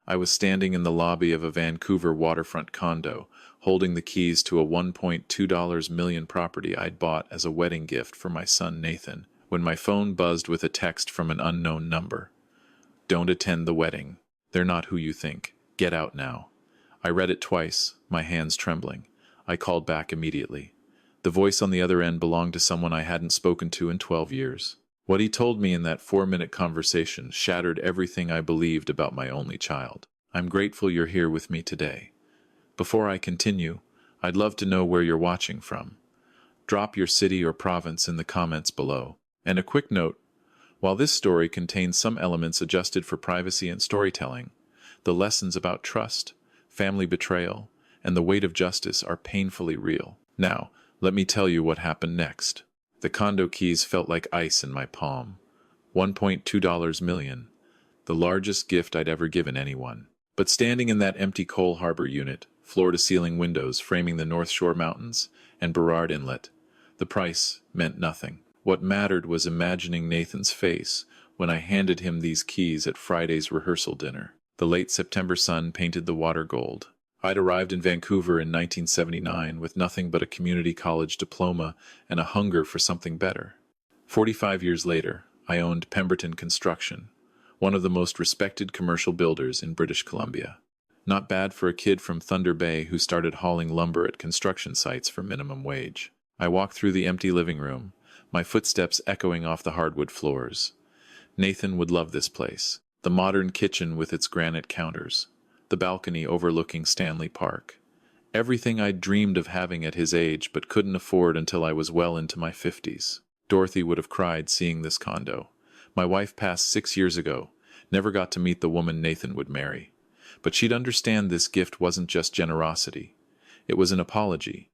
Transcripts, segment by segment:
I was standing in the lobby of a Vancouver waterfront condo, holding the keys to a $1.2 million property I'd bought as a wedding gift for my son Nathan, when my phone buzzed with a text from an unknown number. "Don't attend the wedding. They're not who you think. Get out now." I read it twice, my hands trembling. I called back immediately. The voice on the other end belonged to someone I hadn't spoken to in 12 years. What he told me in that 4-minute conversation shattered everything I believed about my only child. "I'm grateful you're here with me today. Before I continue, I'd love to know where you're watching from. Drop your city or province in the comments below. And a quick note, while this story contains some elements adjusted for privacy and storytelling, the lessons about trust, family betrayal, and the weight of justice are painfully real. Now, let me tell you what happened next." The condo keys felt like ice in my palm. $1.2 million, the largest gift I'd ever given anyone. But standing in that empty Cole Harbor unit, floor-to-ceiling windows framing the North Shore Mountains and Burrard Inlet, the price meant nothing. What mattered was imagining Nathan's face when I handed him these keys at Friday's rehearsal dinner. The late September sun painted the water gold. I'd arrived in Vancouver in 1979 with nothing but a community college diploma and a hunger for something better. 45 years later, I owned Pemberton Construction, one of the most respected commercial builders in British Columbia. Not bad for a kid from Thunder Bay who started hauling lumber at construction sites for minimum wage. I walked through the empty living room, my footsteps echoing off the hardwood floors. Nathan would love this place. The modern kitchen with its granite counters, the balcony overlooking Stanley Park. Everything I'd dreamed of having at his age but couldn't afford until I was well into my 50s. Dorothy would have cried seeing this condo. My wife passed 6 years ago, never got to meet the woman Nathan would marry. But she'd understand this gift wasn't just generosity. It was an apology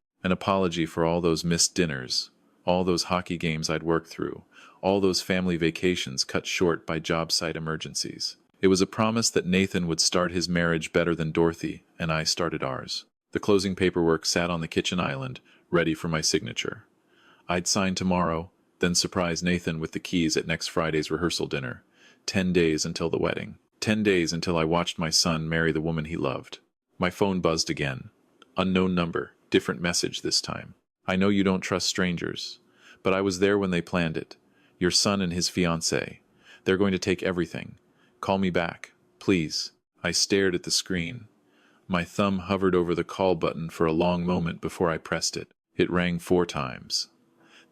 for all those missed dinners, all those hockey games I'd worked through, all those family vacations cut short by job site emergencies. It was a promise that Nathan would start his marriage better than Dorothy and I started ours. The closing paperwork sat on the kitchen island, ready for my signature. I'd sign tomorrow, then surprise Nathan with the keys at next Friday's rehearsal dinner. 10 days until the wedding. 10 days until I watched my son marry the woman he loved. My phone buzzed again. Unknown number, different message this time. "I know you don't trust strangers, but I was there when they planned it. Your son and his fiancée. They're going to take everything. Call me back, please." I stared at the screen. My thumb hovered over the call button for a long moment before I pressed it. It rang 4 times.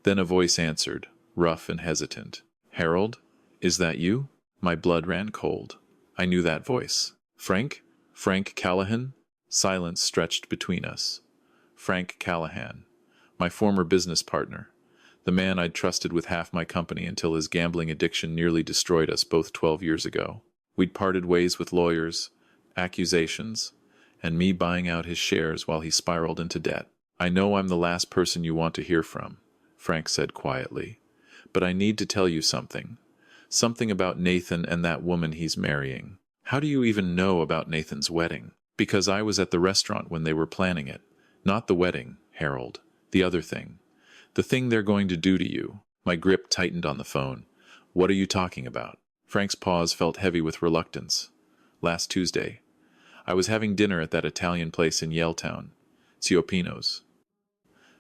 Then a voice answered, rough and hesitant. "Harold, is that you?" My blood ran cold. I knew that voice. "Frank? Frank Callahan?" Silence stretched between us. Frank Callahan, my former business partner, the man I'd trusted with half my company until his gambling addiction nearly destroyed us both 12 years ago. We'd parted ways with lawyers, accusations, and me buying out his shares while he spiraled into debt. "I know I'm the last person you want to hear from," Frank said quietly, "but I need to tell you something. Something about Nathan and that woman he's marrying." "How do you even know about Nathan's wedding?" "Because I was at the restaurant when they were planning it. Not the wedding, Harold. The other thing. The thing they're going to do to you." My grip tightened on the phone. "What are you talking about?" Frank's pause felt heavy with reluctance. "Last Tuesday, I was having dinner at that Italian place in Yaletown, Ciopino's.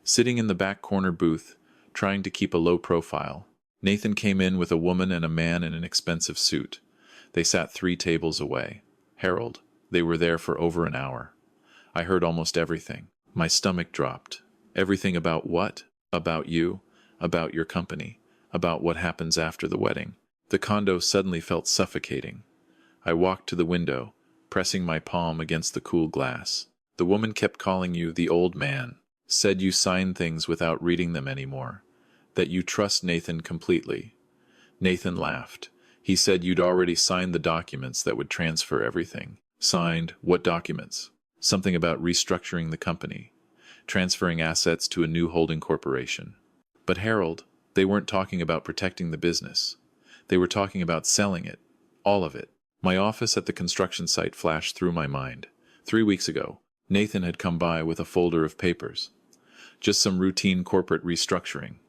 Sitting in the back corner booth, trying to keep a low profile, Nathan came in with a woman and a man in an expensive suit. They sat 3 tables away. Harold, they were there for over an hour. I heard almost everything. My stomach dropped. Everything about what? About you, about your company, about what happens after the wedding. The condo suddenly felt suffocating. I walked to the window, pressing my palm against the cool glass. "The woman kept calling you the old man. Said you signed things without reading them anymore. That you trust Nathan completely." Nathan laughed. "He said you'd already signed the documents that would transfer everything." "Signed? What documents?" "Something about restructuring the company, transferring assets to a new holding corporation." "But Harold, they weren't talking about protecting the business. They were talking about selling it. All of it." My office at the construction site flashed through my mind. 3 weeks ago, Nathan had come by with a folder of papers. Just some routine corporate restructuring.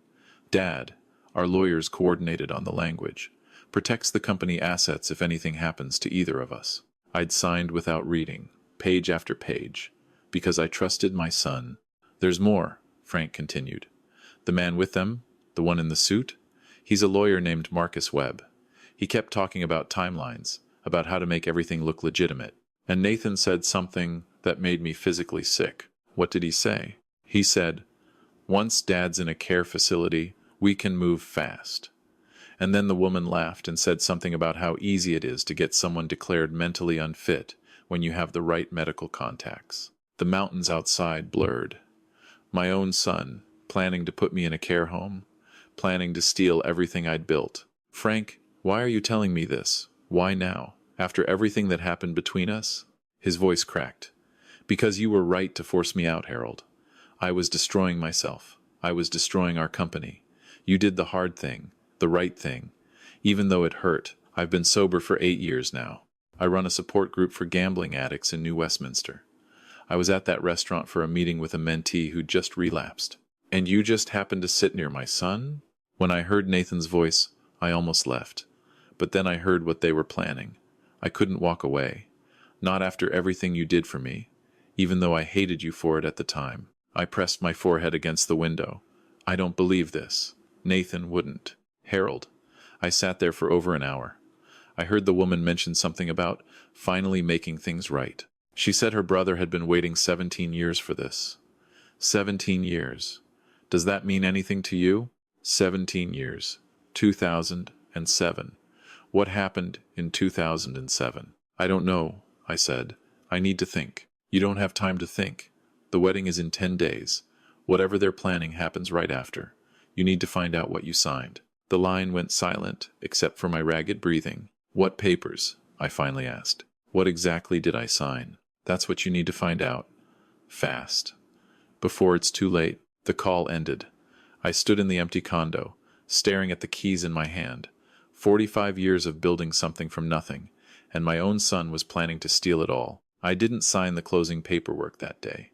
"Dad, our lawyers coordinated on the language. Protects the company assets if anything happens to either of us." I'd signed without reading, page after page, because I trusted my son. There's more, Frank continued. The man with them, the one in the suit, he's a lawyer named Marcus Webb. He kept talking about timelines, about how to make everything look legitimate. And Nathan said something that made me physically sick. What did he say? He said, "Once Dad's in a care facility, we can move fast." And then the woman laughed and said something about how easy it is to get someone declared mentally unfit when you have the right medical contacts. The mountains outside blurred. My own son, planning to put me in a care home, planning to steal everything I'd built. Frank, why are you telling me this? Why now? After everything that happened between us? His voice cracked. Because you were right to force me out, Harold. I was destroying myself. I was destroying our company. You did the hard thing, the right thing. Even though it hurt, I've been sober for 8 years now. I run a support group for gambling addicts in New Westminster. I was at that restaurant for a meeting with a mentee who just relapsed. And you just happened to sit near my son? When I heard Nathan's voice, I almost left. But then I heard what they were planning. I couldn't walk away. Not after everything you did for me, even though I hated you for it at the time. I pressed my forehead against the window. I don't believe this. Nathan wouldn't. Harold. I sat there for over an hour. I heard the woman mention something about finally making things right. She said her brother had been waiting 17 years for this. 17 years. Does that mean anything to you? 17 years. 2007. What happened in 2007? I don't know, I said. I need to think. You don't have time to think. The wedding is in 10 days. Whatever they're planning happens right after. You need to find out what you signed. The line went silent, except for my ragged breathing. What papers? I finally asked. What exactly did I sign? That's what you need to find out. Fast. Before it's too late. The call ended. I stood in the empty condo, staring at the keys in my hand. 45 years of building something from nothing, and my own son was planning to steal it all. I didn't sign the closing paperwork that day.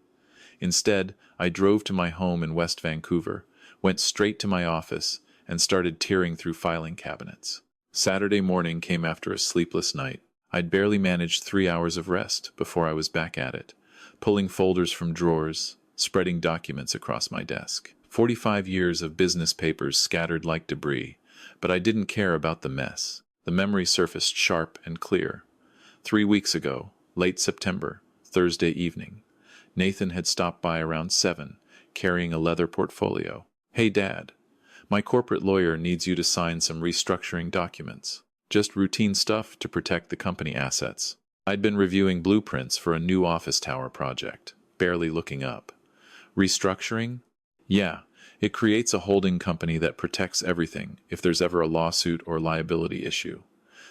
Instead, I drove to my home in West Vancouver, went straight to my office, and started tearing through filing cabinets. Saturday morning came after a sleepless night. I'd barely managed 3 hours of rest before I was back at it, pulling folders from drawers, spreading documents across my desk. 45 years of business papers scattered like debris, but I didn't care about the mess. The memory surfaced sharp and clear. 3 weeks ago, late September, Thursday evening, Nathan had stopped by around 7, carrying a leather portfolio. "Hey, Dad, my corporate lawyer needs you to sign some restructuring documents. Just routine stuff to protect the company assets." I'd been reviewing blueprints for a new office tower project, barely looking up. Restructuring? Yeah, it creates a holding company that protects everything if there's ever a lawsuit or liability issue.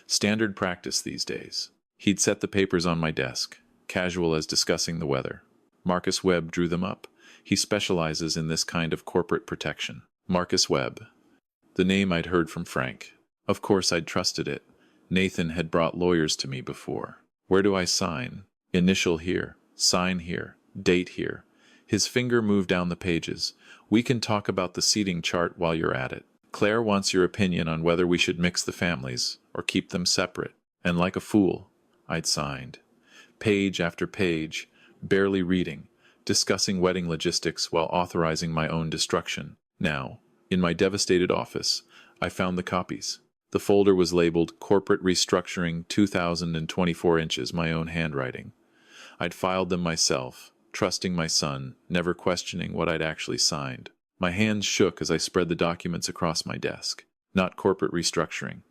Standard practice these days. He'd set the papers on my desk, casual as discussing the weather. Marcus Webb drew them up. He specializes in this kind of corporate protection. Marcus Webb. The name I'd heard from Frank. Of course I'd trusted it. Nathan had brought lawyers to me before. Where do I sign? Initial here. Sign here. Date here. His finger moved down the pages. We can talk about the seating chart while you're at it. Claire wants your opinion on whether we should mix the families or keep them separate. And like a fool, I'd signed. Page after page, barely reading, discussing wedding logistics while authorizing my own destruction. Now, in my devastated office, I found the copies. The folder was labeled Corporate Restructuring 2024 inches, my own handwriting. I'd filed them myself, trusting my son, never questioning what I'd actually signed. My hands shook as I spread the documents across my desk. Not corporate restructuring.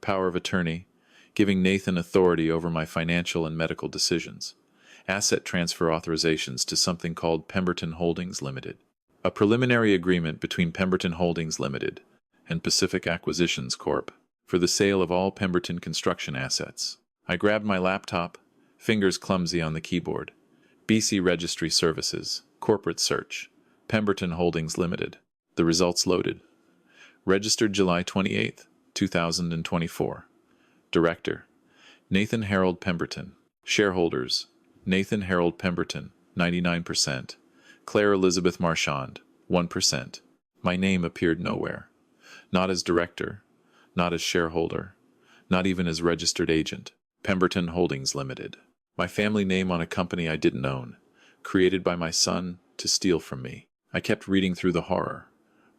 Power of attorney, giving Nathan authority over my financial and medical decisions. Asset transfer authorizations to something called Pemberton Holdings Limited. A preliminary agreement between Pemberton Holdings Limited and Pacific Acquisitions Corp. for the sale of all Pemberton Construction assets. I grabbed my laptop, fingers clumsy on the keyboard. BC Registry Services, Corporate Search, Pemberton Holdings Limited. The results loaded. Registered July 28, 2024. Director, Nathan Harold Pemberton. Shareholders, Nathan Harold Pemberton, 99%. Claire Elizabeth Marchand, 1%. My name appeared nowhere. Not as director, not as shareholder, not even as registered agent. Pemberton Holdings Limited. My family name on a company I didn't own, created by my son to steal from me. I kept reading through the horror.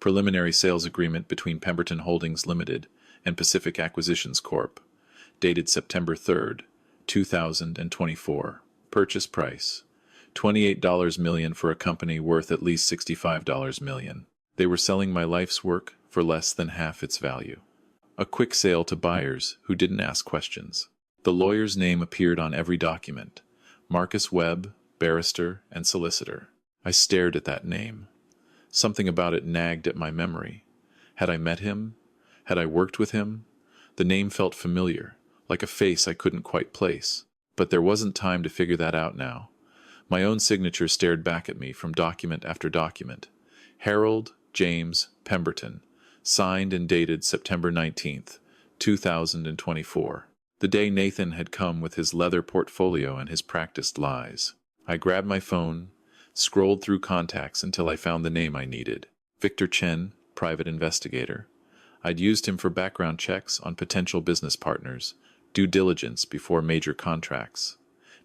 Preliminary sales agreement between Pemberton Holdings Limited and Pacific Acquisitions Corp., dated September 3rd, 2024. Purchase price: $28 million for a company worth at least $65 million. They were selling my life's work for less than half its value. A quick sale to buyers who didn't ask questions. The lawyer's name appeared on every document: Marcus Webb, barrister and solicitor. I stared at that name. Something about it nagged at my memory. Had I met him? Had I worked with him? The name felt familiar, like a face I couldn't quite place. But there wasn't time to figure that out now. My own signature stared back at me from document after document. Harold James Pemberton, signed and dated September 19th, 2024. The day Nathan had come with his leather portfolio and his practiced lies. I grabbed my phone, scrolled through contacts until I found the name I needed. Victor Chen, private investigator. I'd used him for background checks on potential business partners, due diligence before major contracts.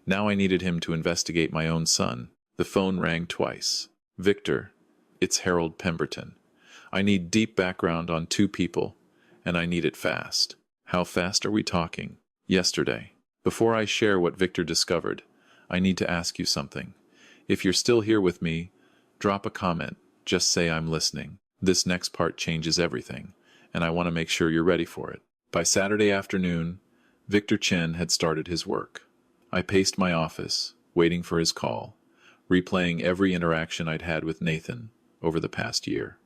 Now I needed him to investigate my own son. The phone rang twice. Victor, it's Harold Pemberton. I need deep background on two people, and I need it fast. How fast are we talking? Yesterday. Before I share what Victor discovered, I need to ask you something. If you're still here with me, drop a comment. Just say I'm listening. This next part changes everything, and I want to make sure you're ready for it. By Saturday afternoon, Victor Chen had started his work. I paced my office, waiting for his call, replaying every interaction I'd had with Nathan over the past year,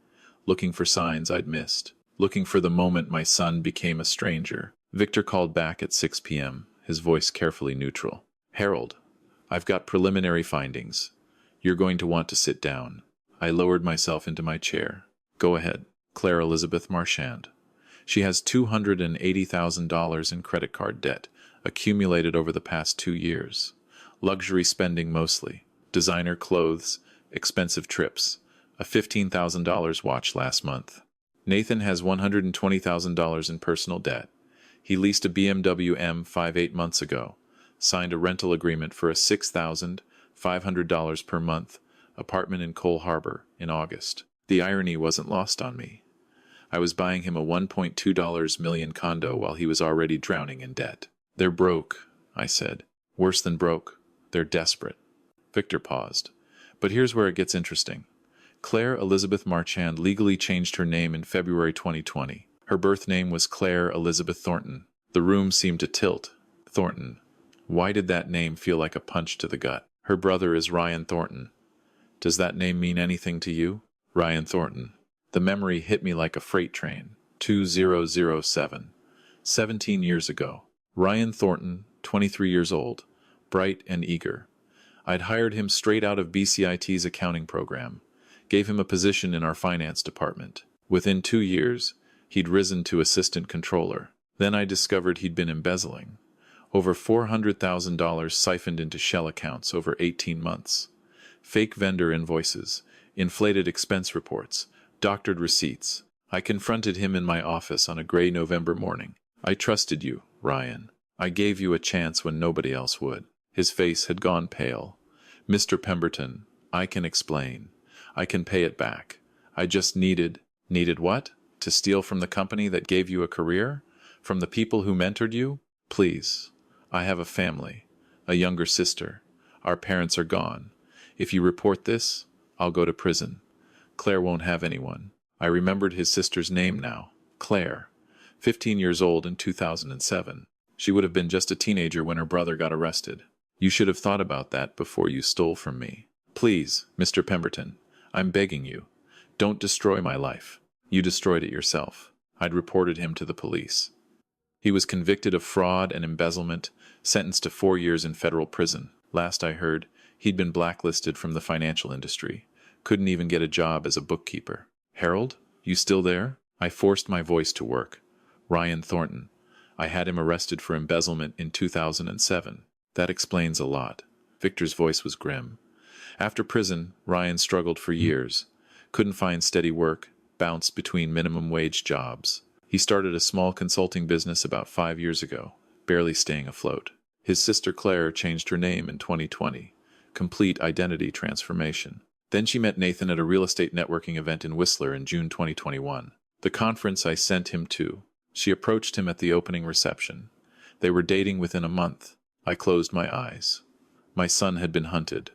looking for signs I'd missed, looking for the moment my son became a stranger. Victor called back at 6 p.m., his voice carefully neutral. Harold, I've got preliminary findings. You're going to want to sit down. I lowered myself into my chair. Go ahead. Claire Elizabeth Marchand. She has $280,000 in credit card debt, accumulated over the past 2 years. Luxury spending mostly. Designer clothes, expensive trips. A $15,000 watch last month. Nathan has $120,000 in personal debt. He leased a BMW M5 8 months ago, signed a rental agreement for a $6,500 per month apartment in Cole Harbor in August. The irony wasn't lost on me. I was buying him a $1.2 million condo while he was already drowning in debt. They're broke, I said. Worse than broke. They're desperate. Victor paused. But here's where it gets interesting. Claire Elizabeth Marchand legally changed her name in February 2020. Her birth name was Claire Elizabeth Thornton. The room seemed to tilt. Thornton. Why did that name feel like a punch to the gut? Her brother is Ryan Thornton. Does that name mean anything to you? Ryan Thornton. The memory hit me like a freight train. 2007. 17 years ago. Ryan Thornton, 23 years old, bright and eager. I'd hired him straight out of BCIT's accounting program, gave him a position in our finance department. Within 2 years, he'd risen to assistant controller. Then I discovered he'd been embezzling. Over $400,000 siphoned into shell accounts over 18 months. Fake vendor invoices, inflated expense reports, doctored receipts. I confronted him in my office on a gray November morning. I trusted you, Ryan. I gave you a chance when nobody else would. His face had gone pale. Mr. Pemberton, I can explain. I can pay it back. I just needed what? To steal from the company that gave you a career? From the people who mentored you? Please. I have a family, a younger sister. Our parents are gone. If you report this, I'll go to prison. Claire won't have anyone. I remembered his sister's name now. Claire. 15 years old in 2007. She would have been just a teenager when her brother got arrested. You should have thought about that before you stole from me. Please, Mr. Pemberton, I'm begging you. Don't destroy my life. You destroyed it yourself. I'd reported him to the police. He was convicted of fraud and embezzlement, sentenced to 4 years in federal prison. Last I heard, he'd been blacklisted from the financial industry. Couldn't even get a job as a bookkeeper. Harold, you still there? I forced my voice to work. Ryan Thornton. I had him arrested for embezzlement in 2007. That explains a lot. Victor's voice was grim. After prison, Ryan struggled for years. Couldn't find steady work, bounced between minimum wage jobs. He started a small consulting business about 5 years ago. barely staying afloat. His sister Claire changed her name in 2020. Complete identity transformation. Then she met Nathan at a real estate networking event in Whistler in June 2021. The conference I sent him to. She approached him at the opening reception. They were dating within a month. I closed my eyes. My son had been hunted.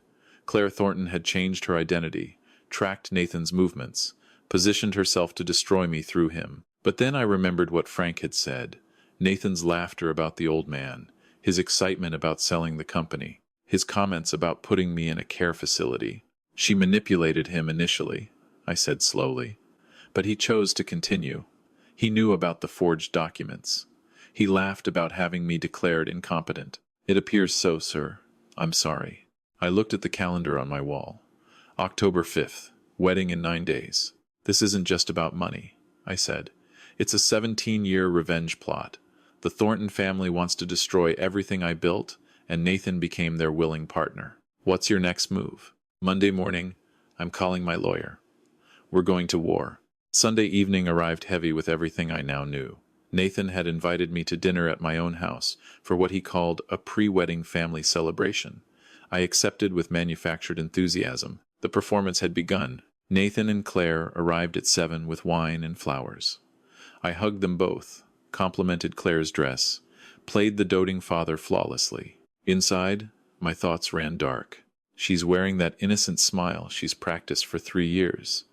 Claire Thornton had changed her identity, tracked Nathan's movements, positioned herself to destroy me through him. But then I remembered what Frank had said. Nathan's laughter about the old man, his excitement about selling the company, his comments about putting me in a care facility. She manipulated him initially, I said slowly. But he chose to continue. He knew about the forged documents. He laughed about having me declared incompetent. It appears so, sir. I'm sorry. I looked at the calendar on my wall. October 5th, wedding in 9 days. This isn't just about money, I said. It's a 17-year revenge plot. The Thornton family wants to destroy everything I built, and Nathan became their willing partner. What's your next move? Monday morning, I'm calling my lawyer. We're going to war. Sunday evening arrived heavy with everything I now knew. Nathan had invited me to dinner at my own house for what he called a pre-wedding family celebration. I accepted with manufactured enthusiasm. The performance had begun. Nathan and Claire arrived at 7 with wine and flowers. I hugged them both, complimented Claire's dress, played the doting father flawlessly. Inside, my thoughts ran dark. She's wearing that innocent smile she's practiced for 3 years.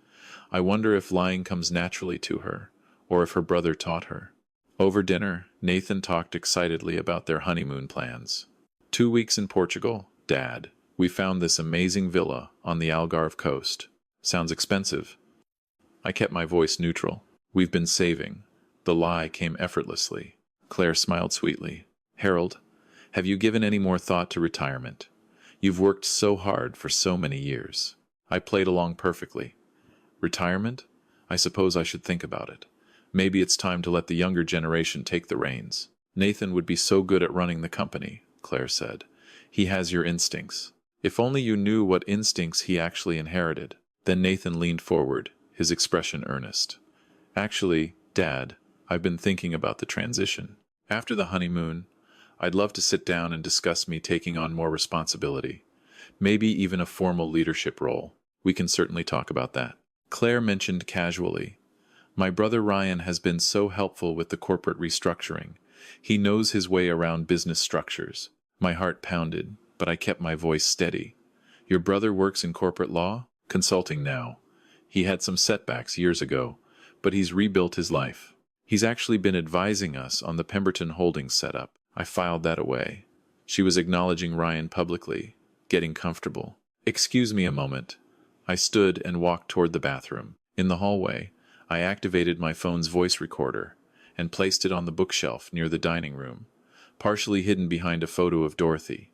I wonder if lying comes naturally to her, or if her brother taught her. Over dinner, Nathan talked excitedly about their honeymoon plans. 2 weeks in Portugal, Dad. We found this amazing villa on the Algarve coast. Sounds expensive. I kept my voice neutral. We've been saving. The lie came effortlessly. Claire smiled sweetly. Harold, have you given any more thought to retirement? You've worked so hard for so many years. I played along perfectly. Retirement? I suppose I should think about it. Maybe it's time to let the younger generation take the reins. Nathan would be so good at running the company, Claire said. He has your instincts. If only you knew what instincts he actually inherited. Then Nathan leaned forward, his expression earnest. Actually, Dad, I've been thinking about the transition. After the honeymoon, I'd love to sit down and discuss me taking on more responsibility. Maybe even a formal leadership role. We can certainly talk about that. Claire mentioned casually, my brother Ryan has been so helpful with the corporate restructuring. He knows his way around business structures. My heart pounded, but I kept my voice steady. Your brother works in corporate law? Consulting now. He had some setbacks years ago, but he's rebuilt his life. He's actually been advising us on the Pemberton Holdings setup. I filed that away. She was acknowledging Ryan publicly, getting comfortable. Excuse me a moment. I stood and walked toward the bathroom. In the hallway, I activated my phone's voice recorder and placed it on the bookshelf near the dining room, partially hidden behind a photo of Dorothy.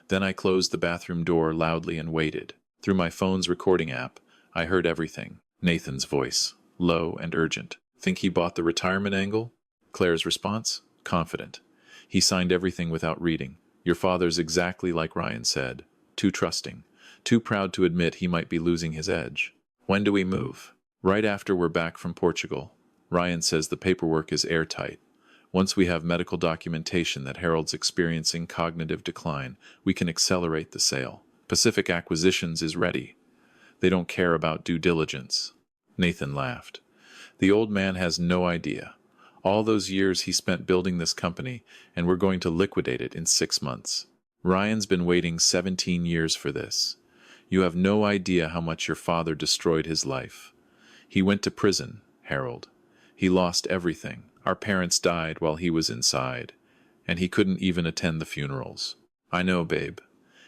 Then I closed the bathroom door loudly and waited. Through my phone's recording app, I heard everything. Nathan's voice, low and urgent. Think he bought the retirement angle? Claire's response, confident. He signed everything without reading. Your father's exactly like Ryan said. Too trusting. Too proud to admit he might be losing his edge. When do we move? Right after we're back from Portugal. Ryan says the paperwork is airtight. Once we have medical documentation that Harold's experiencing cognitive decline, we can accelerate the sale. Pacific Acquisitions is ready. They don't care about due diligence. Nathan laughed. The old man has no idea. All those years he spent building this company, and we're going to liquidate it in 6 months. Ryan's been waiting 17 years for this. You have no idea how much your father destroyed his life. He went to prison, Harold. He lost everything. Our parents died while he was inside, and he couldn't even attend the funerals. I know, babe,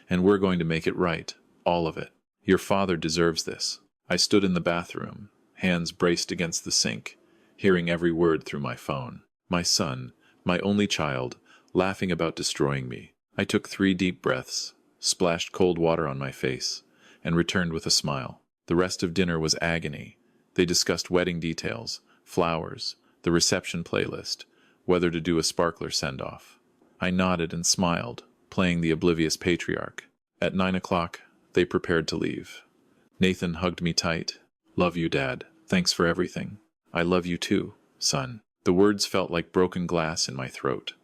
and we're going to make it right, all of it. Your father deserves this. I stood in the bathroom, hands braced against the sink, hearing every word through my phone. My son, my only child, laughing about destroying me. I took 3 deep breaths, splashed cold water on my face, and returned with a smile. The rest of dinner was agony. They discussed wedding details, flowers, the reception playlist, whether to do a sparkler send-off. I nodded and smiled, playing the oblivious patriarch. At 9 o'clock, they prepared to leave. Nathan hugged me tight. Love you, Dad. Thanks for everything. I love you too, son. The words felt like broken glass in my throat.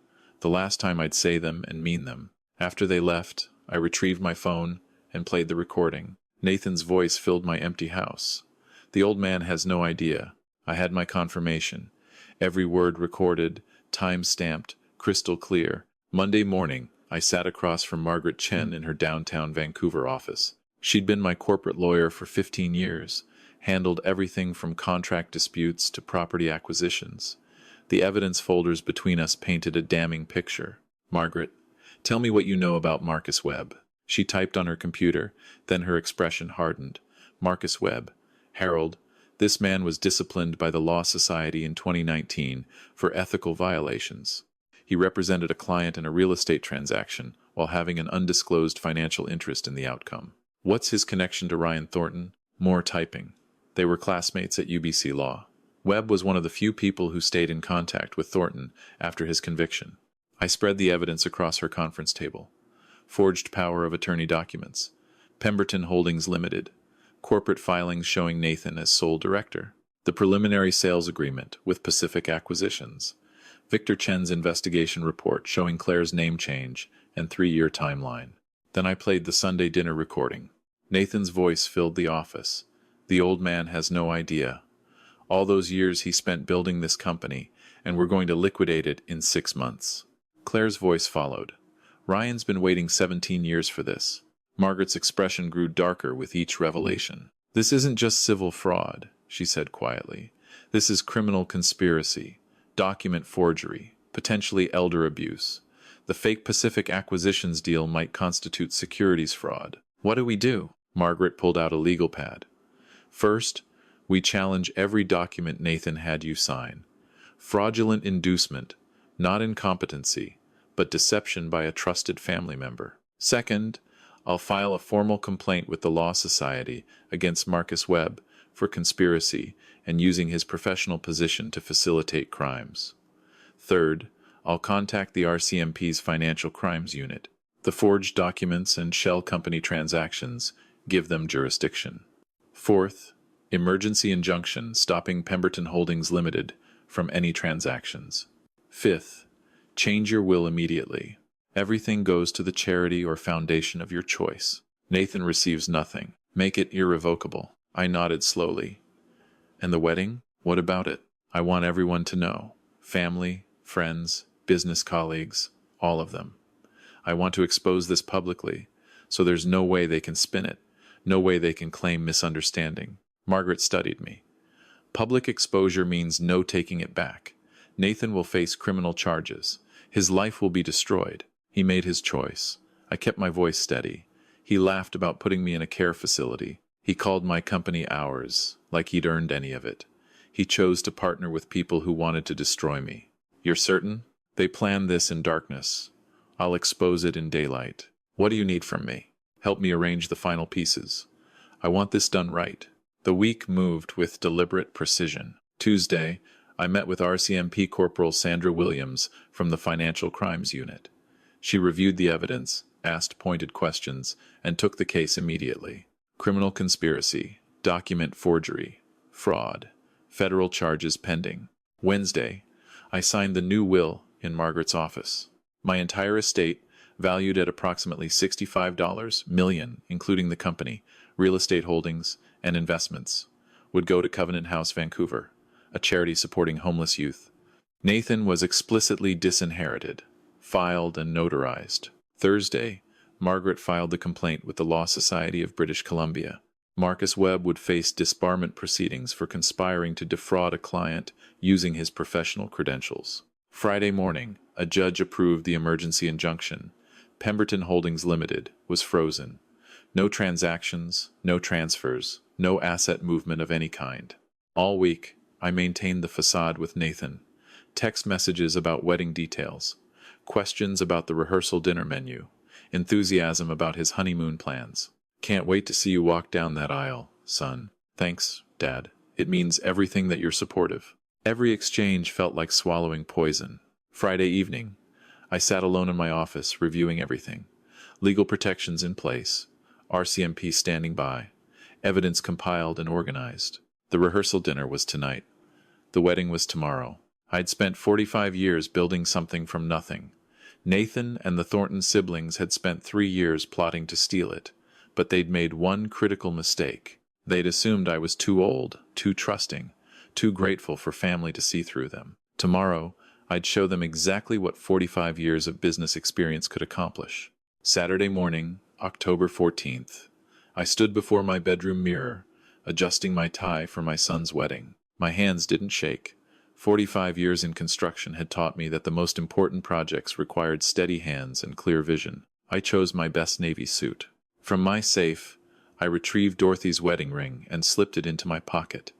The last time I'd say them and mean them. After they left, I retrieved my phone and played the recording. Nathan's voice filled my empty house. The old man has no idea. I had my confirmation. Every word recorded, time-stamped, crystal clear. Monday morning, I sat across from Margaret Chen in her downtown Vancouver office. She'd been my corporate lawyer for 15 years, handled everything from contract disputes to property acquisitions. The evidence folders between us painted a damning picture. "Margaret, tell me what you know about Marcus Webb." She typed on her computer, then her expression hardened. Marcus Webb. Harold, this man was disciplined by the Law Society in 2019 for ethical violations. He represented a client in a real estate transaction while having an undisclosed financial interest in the outcome. What's his connection to Ryan Thornton? More typing. They were classmates at UBC Law. Webb was one of the few people who stayed in contact with Thornton after his conviction. I spread the evidence across her conference table. Forged power of attorney documents. Pemberton Holdings Limited. Corporate filings showing Nathan as sole director. The preliminary sales agreement with Pacific Acquisitions. Victor Chen's investigation report showing Claire's name change and 3-year timeline. Then I played the Sunday dinner recording. Nathan's voice filled the office. The old man has no idea. All those years he spent building this company, and we're going to liquidate it in 6 months. Claire's voice followed. Ryan's been waiting 17 years for this. Margaret's expression grew darker with each revelation. "This isn't just civil fraud," she said quietly. "This is criminal conspiracy, document forgery, potentially elder abuse. The fake Pacific Acquisitions deal might constitute securities fraud. What do we do?" Margaret pulled out a legal pad. "First, we challenge every document Nathan had you sign. Fraudulent inducement, not incompetency, but deception by a trusted family member. Second, I'll file a formal complaint with the Law Society against Marcus Webb for conspiracy and using his professional position to facilitate crimes. Third, I'll contact the RCMP's Financial Crimes Unit. The forged documents and shell company transactions give them jurisdiction. Fourth, emergency injunction stopping Pemberton Holdings Limited from any transactions. Fifth, change your will immediately. Everything goes to the charity or foundation of your choice. Nathan receives nothing. Make it irrevocable." I nodded slowly. "And the wedding? What about it? I want everyone to know. Family, friends, business colleagues, all of them. I want to expose this publicly, so there's no way they can spin it, no way they can claim misunderstanding." Margaret studied me. "Public exposure means no taking it back. Nathan will face criminal charges. His life will be destroyed. He made his choice." I kept my voice steady. He laughed about putting me in a care facility. He called my company ours, like he'd earned any of it. He chose to partner with people who wanted to destroy me. "You're certain? They planned this in darkness. I'll expose it in daylight. What do you need from me? Help me arrange the final pieces. I want this done right." The week moved with deliberate precision. Tuesday, I met with RCMP Corporal Sandra Williams from the Financial Crimes Unit. She reviewed the evidence, asked pointed questions, and took the case immediately. Criminal conspiracy, document forgery, fraud, federal charges pending. Wednesday, I signed the new will in Margaret's office. My entire estate, valued at approximately $65 million, including the company, real estate holdings, and investments, would go to Covenant House Vancouver, a charity supporting homeless youth. Nathan was explicitly disinherited, filed and notarized. Thursday, Margaret filed the complaint with the Law Society of British Columbia. Marcus Webb would face disbarment proceedings for conspiring to defraud a client using his professional credentials. Friday morning, a judge approved the emergency injunction. Pemberton Holdings Limited was frozen. No transactions, no transfers, no asset movement of any kind. All week, I maintained the facade with Nathan. Text messages about wedding details, questions about the rehearsal dinner menu, enthusiasm about his honeymoon plans. "Can't wait to see you walk down that aisle, son. Thanks, Dad. It means everything that you're supportive." Every exchange felt like swallowing poison. Friday evening, I sat alone in my office reviewing everything. Legal protections in place, RCMP standing by, evidence compiled and organized. The rehearsal dinner was tonight. The wedding was tomorrow. I'd spent 45 years building something from nothing, Nathan and the Thornton siblings had spent 3 years plotting to steal it, but they'd made one critical mistake. They'd assumed I was too old, too trusting, too grateful for family to see through them. Tomorrow, I'd show them exactly what 45 years of business experience could accomplish. Saturday morning, October 14th. I stood before my bedroom mirror, adjusting my tie for my son's wedding. My hands didn't shake. 45 years in construction had taught me that the most important projects required steady hands and clear vision. I chose my best navy suit. From my safe, I retrieved Dorothy's wedding ring and slipped it into my pocket,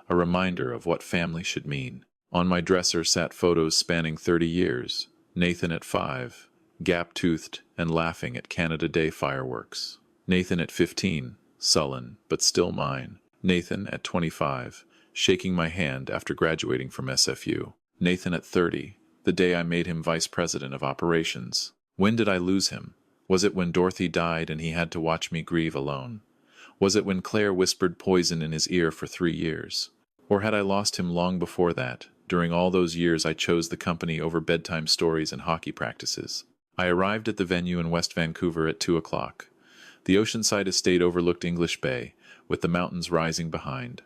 a reminder of what family should mean. On my dresser sat photos spanning 30 years, Nathan at 5, gap-toothed and laughing at Canada Day fireworks. Nathan at 15, sullen, but still mine. Nathan at 25, shaking my hand after graduating from SFU. Nathan at 30, the day I made him vice president of operations. When did I lose him? Was it when Dorothy died and he had to watch me grieve alone? Was it when Claire whispered poison in his ear for 3 years? Or had I lost him long before that? During all those years I chose the company over bedtime stories and hockey practices. I arrived at the venue in West Vancouver at 2 o'clock. The oceanside estate overlooked English Bay, with the mountains rising behind.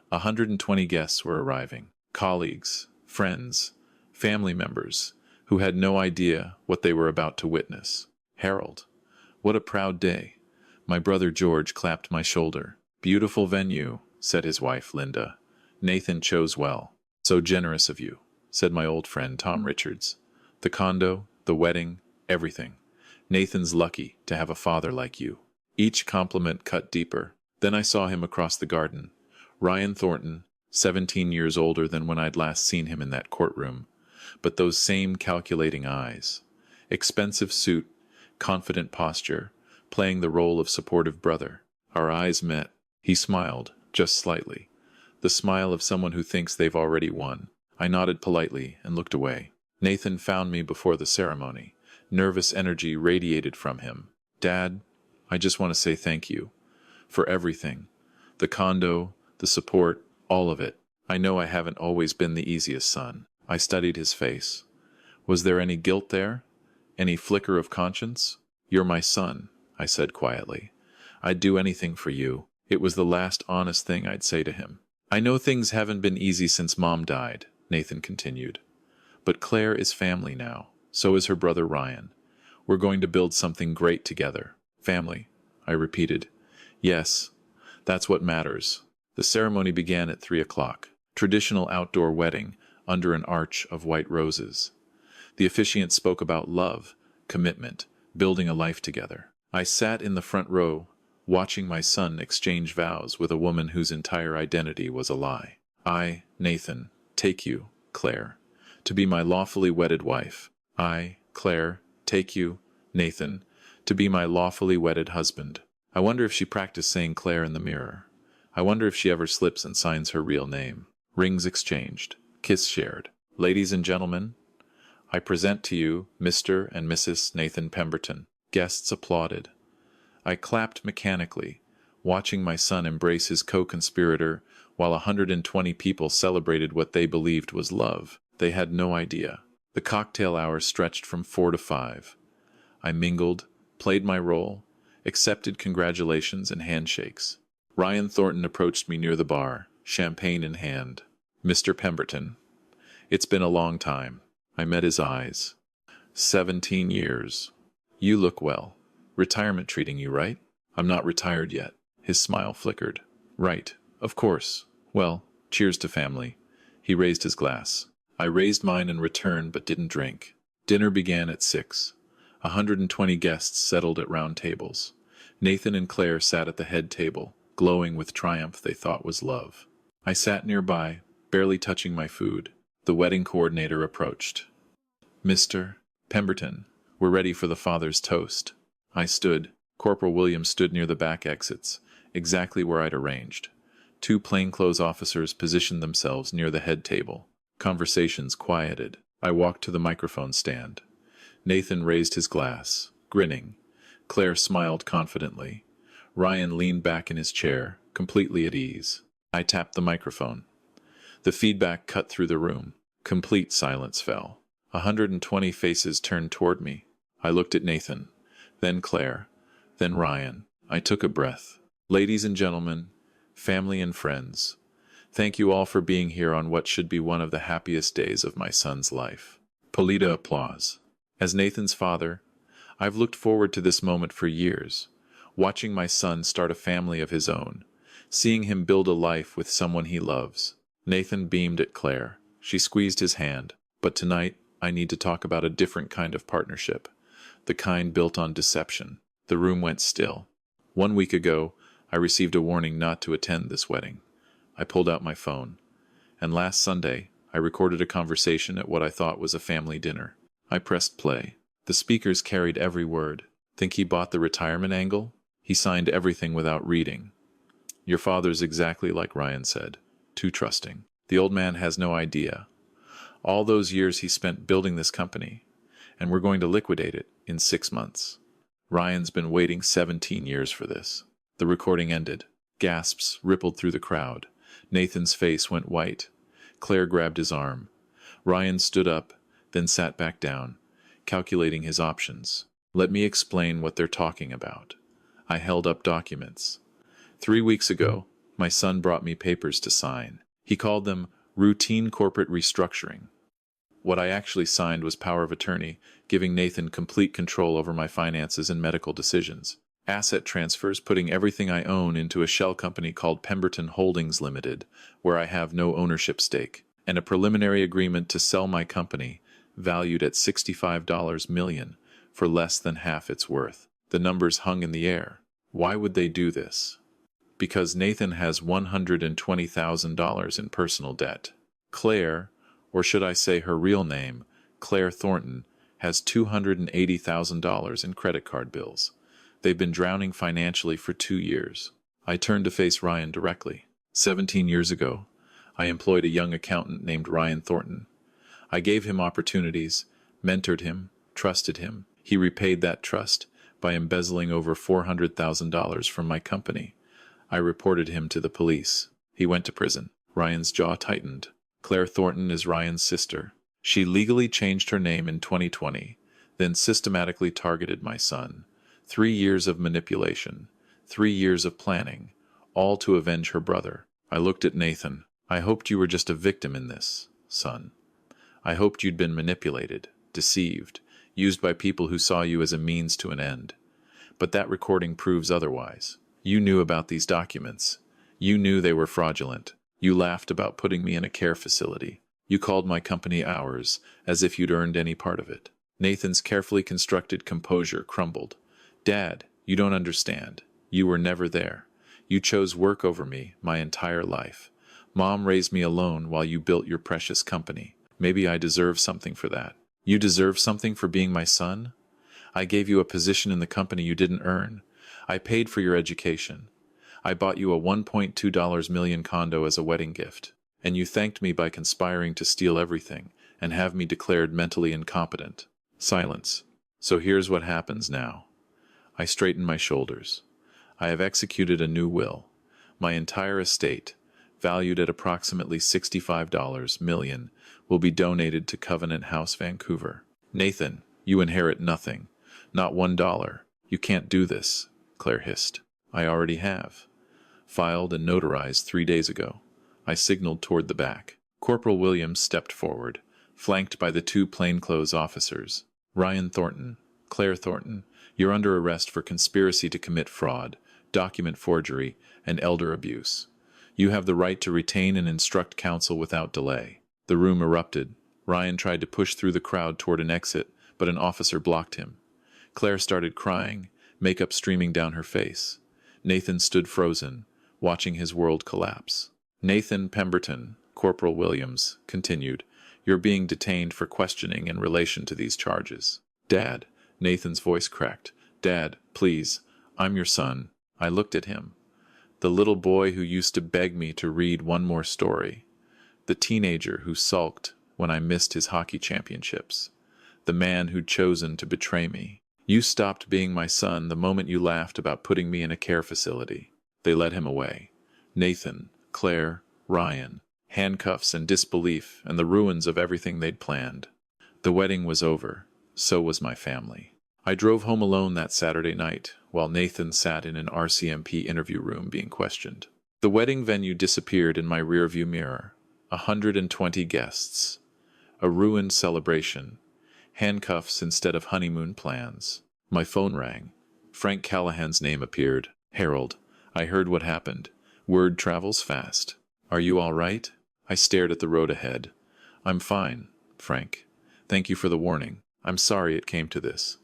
120 guests were arriving. Colleagues, friends, family members, who had no idea what they were about to witness. Harold, what a proud day. My brother George clapped my shoulder. Beautiful venue, said his wife Linda. Nathan chose well. So generous of you, said my old friend Tom Richards. The condo, the wedding, everything. Nathan's lucky to have a father like you. Each compliment cut deeper. Then I saw him across the garden. Ryan Thornton, 17 years older than when I'd last seen him in that courtroom. But those same calculating eyes. Expensive suit, confident posture, playing the role of supportive brother. Our eyes met. He smiled, just slightly. The smile of someone who thinks they've already won. I nodded politely and looked away. Nathan found me before the ceremony. Nervous energy radiated from him. Dad, I just want to say thank you. For everything. The condo, the support, all of it. I know I haven't always been the easiest son. I studied his face. Was there any guilt there? Any flicker of conscience? You're my son, I said quietly. I'd do anything for you. It was the last honest thing I'd say to him. I know things haven't been easy since Mom died, Nathan continued. But Claire is family now. So is her brother Ryan. We're going to build something great together. Family, I repeated. Yes, that's what matters. The ceremony began at 3 o'clock. Traditional outdoor wedding under an arch of white roses. The officiant spoke about love, commitment, building a life together. I sat in the front row, watching my son exchange vows with a woman whose entire identity was a lie. I, Nathan, take you, Claire, to be my lawfully wedded wife. I, Claire, take you, Nathan, to be my lawfully wedded husband. I wonder if she practiced saying Claire in the mirror. I wonder if she ever slips and signs her real name. Rings exchanged. Kiss shared. Ladies and gentlemen, I present to you Mr. and Mrs. Nathan Pemberton. Guests applauded. I clapped mechanically, watching my son embrace his co-conspirator while 120 people celebrated what they believed was love. They had no idea. The cocktail hour stretched from 4 to 5. I mingled, played my role, accepted congratulations and handshakes. Ryan Thornton approached me near the bar, champagne in hand. Mr. Pemberton. It's been a long time. I met his eyes. 17 years. You look well. Retirement treating you, right? I'm not retired yet. His smile flickered. Right, of course. Well, cheers to family. He raised his glass. I raised mine in return but didn't drink. Dinner began at 6. 120 guests settled at round tables. Nathan and Claire sat at the head table, glowing with triumph they thought was love. I sat nearby, barely touching my food. The wedding coordinator approached. Mr. Pemberton, we're ready for the father's toast. I stood. Corporal Williams stood near the back exits, exactly where I'd arranged. 2 plainclothes officers positioned themselves near the head table. Conversations quieted. I walked to the microphone stand. Nathan raised his glass, grinning. Claire smiled confidently. Ryan leaned back in his chair, completely at ease. I tapped the microphone. The feedback cut through the room. Complete silence fell. 120 faces turned toward me. I looked at Nathan, then Claire, then Ryan. I took a breath. Ladies and gentlemen, family and friends, thank you all for being here on what should be one of the happiest days of my son's life. Polita applause. As Nathan's father, I've looked forward to this moment for years, watching my son start a family of his own, seeing him build a life with someone he loves. Nathan beamed at Claire. She squeezed his hand. But tonight, I need to talk about a different kind of partnership, the kind built on deception. The room went still. 1 week ago, I received a warning not to attend this wedding. I pulled out my phone, and last Sunday, I recorded a conversation at what I thought was a family dinner. I pressed play. The speakers carried every word. Think he bought the retirement angle? He signed everything without reading. Your father's exactly like Ryan said, too trusting. The old man has no idea. All those years he spent building this company, and we're going to liquidate it in 6 months. Ryan's been waiting 17 years for this. The recording ended. Gasps rippled through the crowd. Nathan's face went white. Claire grabbed his arm. Ryan stood up, then sat back down, calculating his options. Let me explain what they're talking about. I held up documents. 3 weeks ago, my son brought me papers to sign. He called them routine corporate restructuring. What I actually signed was power of attorney, giving Nathan complete control over my finances and medical decisions. Asset transfers, putting everything I own into a shell company called Pemberton Holdings Limited, where I have no ownership stake, and a preliminary agreement to sell my company, valued at $65 million, for less than half its worth. The numbers hung in the air. Why would they do this? Because Nathan has $120,000 in personal debt. Claire, or should I say her real name, Claire Thornton, has $280,000 in credit card bills. They've been drowning financially for 2 years. I turned to face Ryan directly. 17 years ago, I employed a young accountant named Ryan Thornton. I gave him opportunities, mentored him, trusted him. He repaid that trust by embezzling over $400,000 from my company. I reported him to the police. He went to prison. Ryan's jaw tightened. Claire Thornton is Ryan's sister. She legally changed her name in 2020, then systematically targeted my son. 3 years of manipulation, 3 years of planning, all to avenge her brother. I looked at Nathan. I hoped you were just a victim in this, son. I hoped you'd been manipulated, deceived, used by people who saw you as a means to an end. But that recording proves otherwise. You knew about these documents. You knew they were fraudulent. You laughed about putting me in a care facility. You called my company ours, as if you'd earned any part of it. Nathan's carefully constructed composure crumbled. Dad, you don't understand. You were never there. You chose work over me my entire life. Mom raised me alone while you built your precious company. Maybe I deserve something for that. You deserve something for being my son? I gave you a position in the company you didn't earn. I paid for your education. I bought you a $1.2 million condo as a wedding gift. And you thanked me by conspiring to steal everything and have me declared mentally incompetent. Silence. So here's what happens now. I straighten my shoulders. I have executed a new will. My entire estate, valued at approximately $65 million, will be donated to Covenant House, Vancouver. Nathan, you inherit nothing. Not $1. You can't do this, Claire hissed. I already have. Filed and notarized 3 days ago. I signaled toward the back. Corporal Williams stepped forward, flanked by the 2 plainclothes officers. Ryan Thornton, Claire Thornton, you're under arrest for conspiracy to commit fraud, document forgery, and elder abuse. You have the right to retain and instruct counsel without delay. The room erupted. Ryan tried to push through the crowd toward an exit, but an officer blocked him. Claire started crying, makeup streaming down her face. Nathan stood frozen, watching his world collapse. Nathan Pemberton, Corporal Williams, continued, you're being detained for questioning in relation to these charges. Dad, Nathan's voice cracked. Dad, please, I'm your son. I looked at him. The little boy who used to beg me to read one more story. The teenager who sulked when I missed his hockey championships. The man who'd chosen to betray me. You stopped being my son the moment you laughed about putting me in a care facility. They led him away. Nathan, Claire, Ryan, handcuffs and disbelief and the ruins of everything they'd planned. The wedding was over. So was my family. I drove home alone that Saturday night, while Nathan sat in an RCMP interview room being questioned. The wedding venue disappeared in my rearview mirror. 120 guests. A ruined celebration. Handcuffs instead of honeymoon plans. My phone rang. Frank Callahan's name appeared. "Harold, I heard what happened. Word travels fast. Are you all right?" I stared at the road ahead. "I'm fine, Frank. Thank you for the warning. I'm sorry it came to this.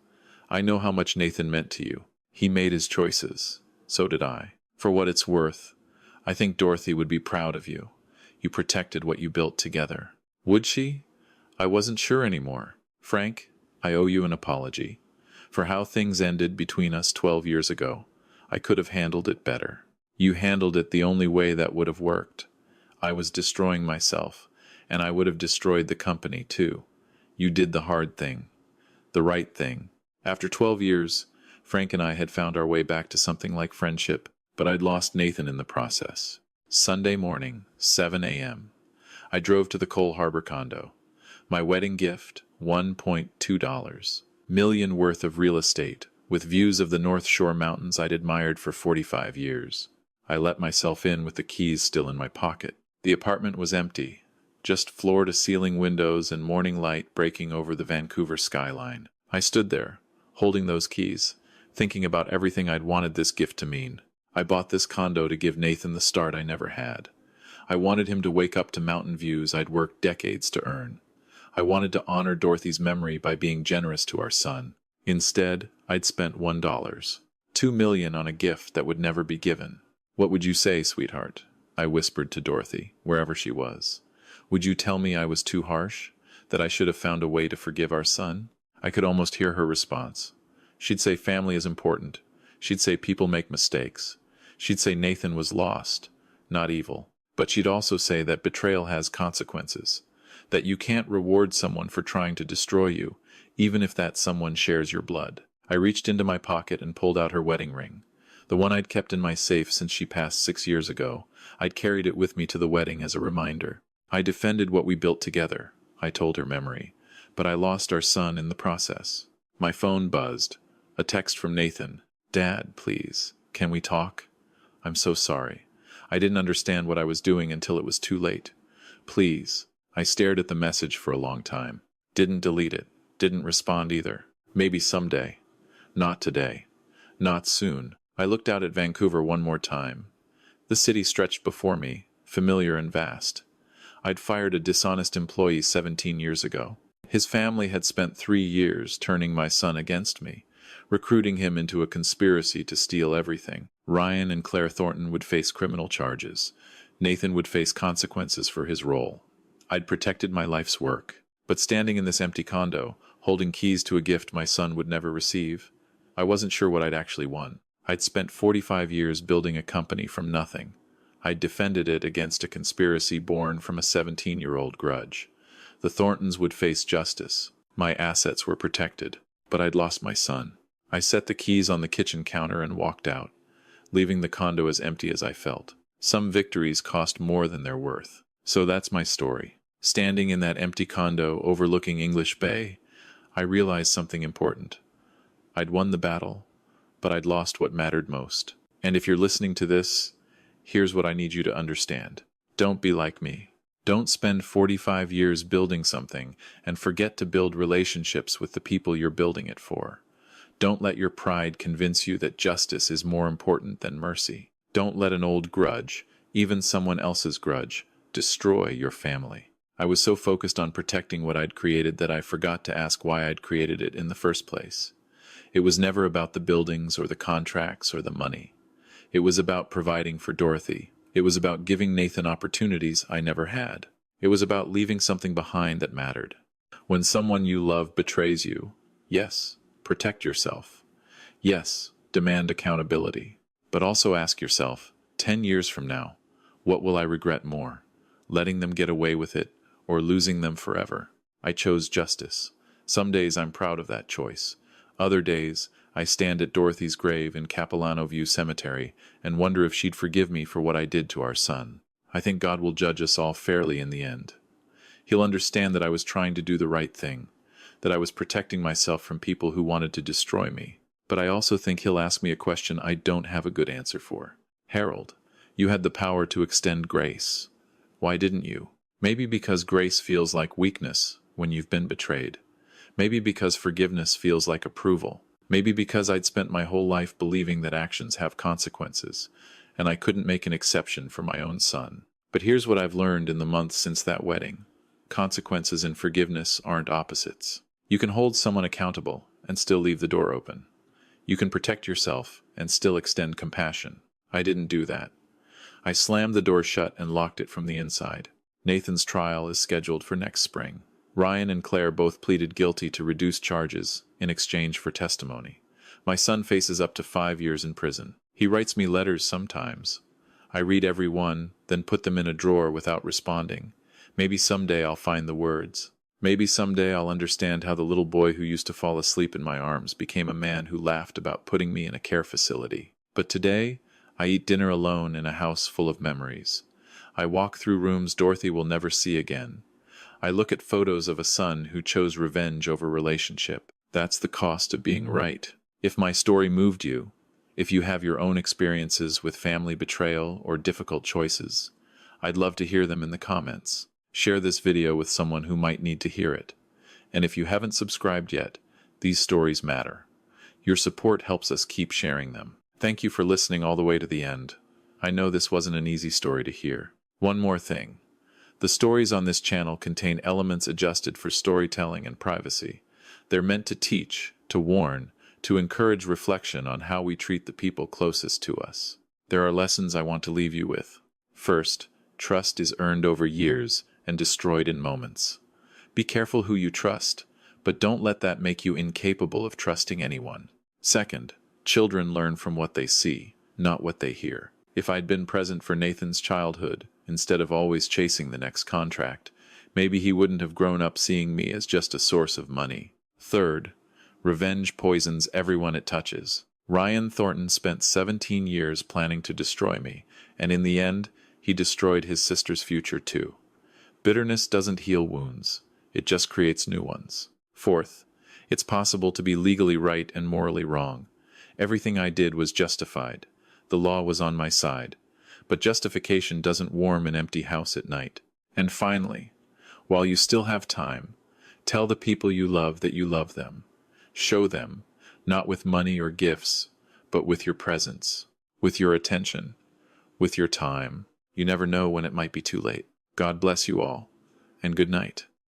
I know how much Nathan meant to you. He made his choices. So did I. For what it's worth, I think Dorothy would be proud of you. You protected what you built together." Would she? I wasn't sure anymore. "Frank, I owe you an apology. For how things ended between us 12 years ago, I could have handled it better. You handled it the only way that would have worked. I was destroying myself, and I would have destroyed the company too. You did the hard thing. The right thing." After 12 years, Frank and I had found our way back to something like friendship, but I'd lost Nathan in the process. Sunday morning, 7 a.m. I drove to the Cole Harbor condo. My wedding gift, $1.2 million worth of real estate, with views of the North Shore Mountains I'd admired for 45 years. I let myself in with the keys still in my pocket. The apartment was empty, just floor-to-ceiling windows and morning light breaking over the Vancouver skyline. I stood there, holding those keys, thinking about everything I'd wanted this gift to mean. I bought this condo to give Nathan the start I never had. I wanted him to wake up to mountain views I'd worked decades to earn. I wanted to honor Dorothy's memory by being generous to our son. Instead, I'd spent $1, $2 million on a gift that would never be given. "What would you say, sweetheart?" I whispered to Dorothy, wherever she was. "Would you tell me I was too harsh? That I should have found a way to forgive our son?" I could almost hear her response. She'd say family is important. She'd say people make mistakes. She'd say Nathan was lost, not evil. But she'd also say that betrayal has consequences. That you can't reward someone for trying to destroy you, even if that someone shares your blood. I reached into my pocket and pulled out her wedding ring. The one I'd kept in my safe since she passed 6 years ago. I'd carried it with me to the wedding as a reminder. I defended what we built together, I told her memory, but I lost our son in the process. My phone buzzed. A text from Nathan. "Dad, please, can we talk? I'm so sorry. I didn't understand what I was doing until it was too late. Please." I stared at the message for a long time. Didn't delete it. Didn't respond either. Maybe someday. Not today. Not soon. I looked out at Vancouver one more time. The city stretched before me, familiar and vast. I'd fired a dishonest employee 17 years ago. His family had spent 3 years turning my son against me, recruiting him into a conspiracy to steal everything. Ryan and Claire Thornton would face criminal charges. Nathan would face consequences for his role. I'd protected my life's work. But standing in this empty condo, holding keys to a gift my son would never receive, I wasn't sure what I'd actually won. I'd spent 45 years building a company from nothing. I'd defended it against a conspiracy born from a 17-year-old grudge. The Thorntons would face justice. My assets were protected. But I'd lost my son. I set the keys on the kitchen counter and walked out, leaving the condo as empty as I felt. Some victories cost more than their worth. So that's my story. Standing in that empty condo overlooking English Bay, I realized something important. I'd won the battle, but I'd lost what mattered most. And if you're listening to this, here's what I need you to understand. Don't be like me. Don't spend 45 years building something and forget to build relationships with the people you're building it for. Don't let your pride convince you that justice is more important than mercy. Don't let an old grudge, even someone else's grudge, destroy your family. I was so focused on protecting what I'd created that I forgot to ask why I'd created it in the first place. It was never about the buildings or the contracts or the money. It was about providing for Dorothy. It was about giving Nathan opportunities I never had. It was about leaving something behind that mattered. When someone you love betrays you, yes, protect yourself. Yes, demand accountability. But also ask yourself, 10 years from now, what will I regret more? Letting them get away with it, or losing them forever? I chose justice. Some days I'm proud of that choice. Other days, I stand at Dorothy's grave in Capilano View Cemetery and wonder if she'd forgive me for what I did to our son. I think God will judge us all fairly in the end. He'll understand that I was trying to do the right thing, that I was protecting myself from people who wanted to destroy me. But I also think he'll ask me a question I don't have a good answer for. Harold, you had the power to extend grace. Why didn't you? Maybe because grace feels like weakness when you've been betrayed. Maybe because forgiveness feels like approval. Maybe because I'd spent my whole life believing that actions have consequences, and I couldn't make an exception for my own son. But here's what I've learned in the months since that wedding. Consequences and forgiveness aren't opposites. You can hold someone accountable and still leave the door open. You can protect yourself and still extend compassion. I didn't do that. I slammed the door shut and locked it from the inside. Nathan's trial is scheduled for next spring. Ryan and Claire both pleaded guilty to reduced charges in exchange for testimony. My son faces up to 5 years in prison. He writes me letters sometimes. I read every one, then put them in a drawer without responding. Maybe someday I'll find the words. Maybe someday I'll understand how the little boy who used to fall asleep in my arms became a man who laughed about putting me in a care facility. But today, I eat dinner alone in a house full of memories. I walk through rooms Dorothy will never see again. I look at photos of a son who chose revenge over relationship. That's the cost of being right. If my story moved you, if you have your own experiences with family betrayal or difficult choices, I'd love to hear them in the comments. Share this video with someone who might need to hear it. And if you haven't subscribed yet, these stories matter. Your support helps us keep sharing them. Thank you for listening all the way to the end. I know this wasn't an easy story to hear. One more thing. The stories on this channel contain elements adjusted for storytelling and privacy. They're meant to teach, to warn, to encourage reflection on how we treat the people closest to us. There are lessons I want to leave you with. First, trust is earned over years and destroyed in moments. Be careful who you trust, but don't let that make you incapable of trusting anyone. Second, children learn from what they see, not what they hear. If I'd been present for Nathan's childhood, instead of always chasing the next contract, maybe he wouldn't have grown up seeing me as just a source of money. Third, revenge poisons everyone it touches. Ryan Thornton spent 17 years planning to destroy me, and in the end, he destroyed his sister's future too. Bitterness doesn't heal wounds. It just creates new ones. Fourth, it's possible to be legally right and morally wrong. Everything I did was justified. The law was on my side. But justification doesn't warm an empty house at night. And finally, while you still have time, tell the people you love that you love them. Show them, not with money or gifts, but with your presence, with your attention, with your time. You never know when it might be too late. God bless you all, and good night.